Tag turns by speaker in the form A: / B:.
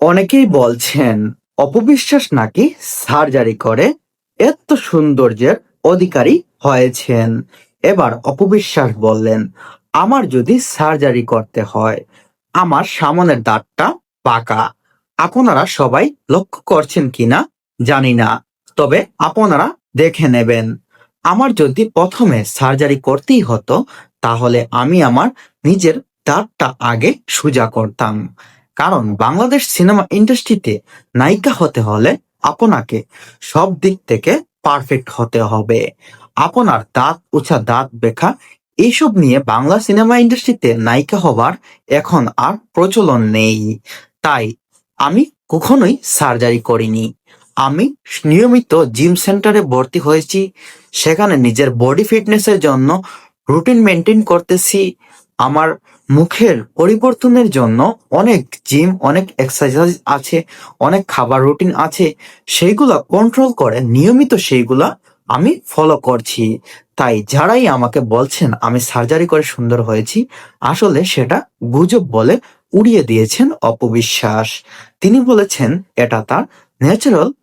A: অনেকেই বলছেন অপবিশ্বাস নাকি সার্জারি করে এত সৌন্দর্যের অধিকারী হয়েছেন। এবার অপবিশ্বাস বললেন, আমার যদি সার্জারি করতে হয়, আমার সামনের দাঁতটা পাকা। আপনারা সবাই লক্ষ্য করছেন কিনা জানি না, তবে আপনারা দেখে নেবেন। আমার যদি প্রথমে সার্জারি করতেই হতো, তাহলে আমি আমার নিজের দাঁতটা আগে সোজা করতাম। কারণ বাংলাদেশ সিনেমা ইন্ডাস্ট্রিতে নায়িকা হতে হলে আপনাকে সব দিক থেকে পারফেক্ট হতে হবে। আপনার দাঁত উঁচা, দাঁত বেঁকা, এইসব নিয়ে বাংলা সিনেমা ইন্ডাস্ট্রিতে নায়িকা হবার এখন আর প্রচলন নেই। তাই আমি কখনোই সার্জারি করিনি। আমি নিয়মিত জিম সেন্টারে ভর্তি হয়েছি, সেখানে নিজের বডি ফিটনেসের জন্য রুটিন মেনটেন করতেছি। আমার মুখের পরিবর্তনের জন্য অনেক জিম, অনেক এক্সারসাইজ আছে, অনেক খাবার রুটিন আছে, সেইগুলা কন্ট্রোল করে নিয়মিত সেইগুলা আমি ফলো করছি। তাই যারাই আমাকে বলছেন আমি সার্জারি করে সুন্দর হয়েছি, আসলে সেটা গুজব বলে উড়িয়ে দিয়েছেন অপবিশ্বাস। তিনি বলেছেন এটা তার ন্যাচারাল